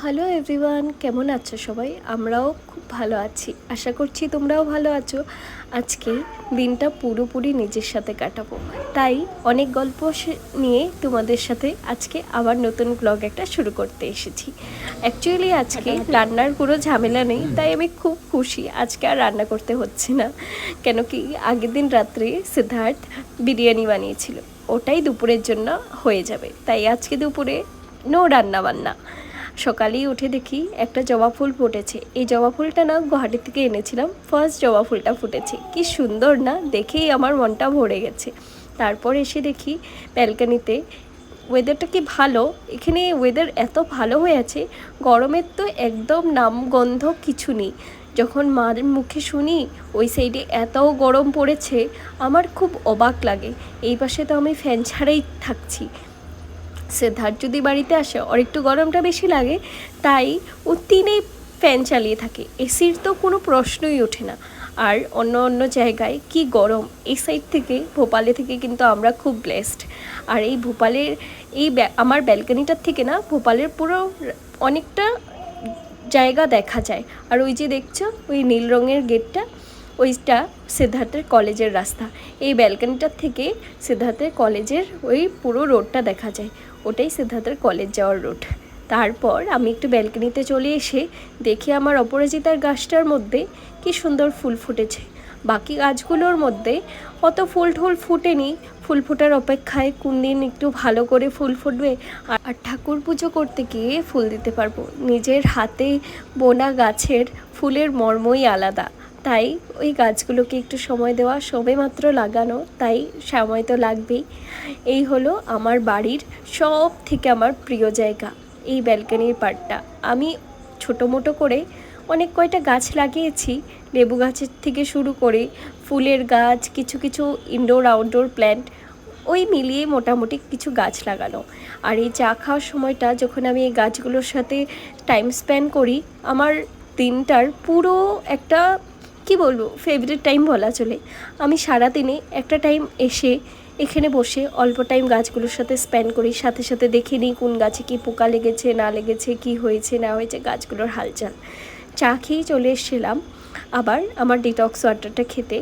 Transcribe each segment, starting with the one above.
Hello everyone, কেমন আছো সবাই? আমরাও খুব ভালো আছি, আশা করছি তোমরাও ভালো আছো। আজকে দিনটা পুরোপুরি নিজের সাথে কাটাবো, তাই অনেক গল্প নিয়ে তোমাদের সাথে আজকে আবার নতুন ব্লগ একটা শুরু করতে এসেছি। অ্যাকচুয়ালি আজকে রান্নার কোনো ঝামেলা নেই, তাই আমি খুব খুশি। আজকে আর রান্না করতে হচ্ছে না, কেন কি আগের দিন রাত্রে সিদ্ধার্থ বিরিয়ানি বানিয়েছিল, ওটাই দুপুরের জন্য হয়ে যাবে। তাই আজকে দুপুরে নো রান্না বান্না। সকালেই উঠে দেখি একটা জবা ফুল ফুটেছে। এই জবা ফুলটা না গুয়াহাটি থেকে এনেছিলাম, ফার্স্ট জবা ফুলটা ফুটেছে। কি সুন্দর না, দেখেই আমার মনটা ভরে গেছে। তারপর এসে দেখি ব্যালকানিতে ওয়েদারটা কি ভালো, এখানে ওয়েদার এত ভালো হয়ে আছে, গরমের তো একদম নামগন্ধ কিছু নেই। যখন মার মুখে শুনি ওই সাইডে এত গরম পড়েছে, আমার খুব অবাক লাগে। এই পাশে তো আমি ফ্যান ছাড়াই থাকছি। সিদ্ধার্থ যদি বাড়িতে আসে ওর একটু গরমটা বেশি লাগে, তাই ও তিনেই ফ্যান চালিয়ে থাকে, এসির তো কোনো প্রশ্নই ওঠে না। আর অন্য অন্য জায়গায় কি গরম, এই সাইড থেকে ভোপালে থেকে কিন্তু আমরা খুব ব্লেসড। আর এই ভোপালের এই আমার ব্যালকানিটার থেকে না ভোপালের পুরো অনেকটা জায়গা দেখা যায়। আর ওই যে দেখছো ওই নীল রঙের গেটটা, ওইটা সিদ্ধার্থের কলেজের রাস্তা। এই ব্যালকানিটার থেকে সিদ্ধার্থের কলেজের ওই পুরো রোডটা দেখা যায়, ওটাই সিদ্ধার্থের কলেজ যাওয়ার রোড। তারপর আমি একটু ব্যালকানিতে চলে এসে দেখি আমার অপরাজিতার গাছটার মধ্যে কি সুন্দর ফুল ফুটেছে। বাকি গাছগুলোর মধ্যে অত ফুল টুল ফুটেনি, ফুল ফোটার অপেক্ষায় কোন দিন একটু ভালো করে ফুল ফুটবে আর ঠাকুর পুজো করতে গিয়ে ফুল দিতে পারবো। নিজের হাতে বোনা গাছের ফুলের মর্মই আলাদা, তাই ওই গাছগুলোকে একটু সময় দেওয়া, সবেমাত্র লাগানো, তাই সময় তো লাগবেই। এই হলো আমার বাড়ির সব থেকে আমার প্রিয় জায়গা, এই ব্যালকানির পার্টটা। আমি ছোটো মোটো করে অনেক কয়টা গাছ লাগিয়েছি, লেবু গাছের থেকে শুরু করে ফুলের গাছ, কিছু কিছু ইনডোর আউটডোর প্ল্যান্ট, ওই মিলিয়ে মোটামুটি কিছু গাছ লাগানো। আর এই চা খাওয়ার সময়টা যখন আমি এই গাছগুলোর সাথে টাইম স্পেন্ড করি, আমার দিনটার পুরো একটা কি বলবো ফেভারিট টাইম বলা চলে। আমি সারাদিনে একটা টাইম এসে এখানে বসে অল্প টাইম গাছগুলোর সাথে স্পেন্ড করি, সাথে সাথে দেখে নিই কোন গাছে কি পোকা লেগেছে না লেগেছে, কি হয়েছে না হয়েছে, গাছগুলোর হালচাল। চা খেয়েই চলে এসেছিলাম আবার আমার ডিটক্স ওয়াটারটা খেতে।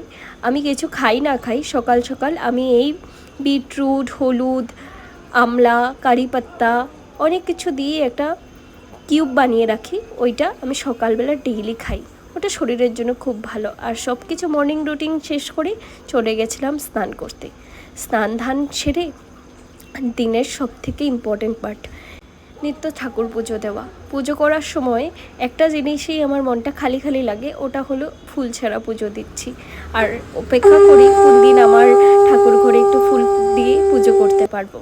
আমি কিছু খাই না খাই, সকাল সকাল আমি এই বিটরুট, হলুদ, আমলা, কারি পাত্তা অনেক কিছু দিয়ে একটা কিউব বানিয়ে রাখি, ওইটা আমি সকালবেলা ডেইলি খাই। ওটা শরীরের জন্য খুব ভালো। আর সব কিছু মর্নিং রুটিন শেষ করে চলে গেছিলাম স্নান করতে। স্নান ধান সেরে দিনের সব থেকে ইম্পর্টেন্ট পার্ট নিত্য ঠাকুর পুজো দেওয়া। পুজো করার সময় একটা জিনিসই আমার মনটা খালি খালি লাগে, ওটা হলো ফুল ছাড়া পুজো দিচ্ছি। আর অপেক্ষা করি কোন দিন আমার ঠাকুর ঘরে একটু ফুল দিয়ে পুজো করতে পারবো।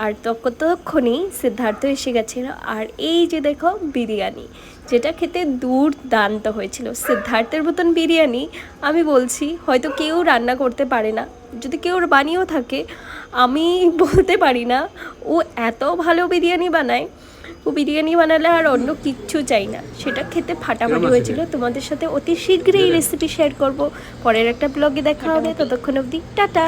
আর ততক্ষণই সিদ্ধার্থ এসে গেছিল। আর এই যে দেখো বিরিয়ানি, যেটা খেতে দুর্দান্ত হয়েছিল। সিদ্ধার্থের মতন বিরিয়ানি আমি বলছি হয়তো কেউ রান্না করতে পারে না, যদি কেউ বানিয়েও থাকে আমি বলতে পারি না। ও এত ভালো বিরিয়ানি বানায়, ও বিরিয়ানি বানালে আর অন্য কিচ্ছু চাই না, সেটা খেতে ফাটাফাটি হয়েছিল। তোমাদের সাথে অতি শীঘ্রই রেসিপি শেয়ার করব, পরের একটা ব্লগে দেখা হবে। ততক্ষণ অবধি টাটা।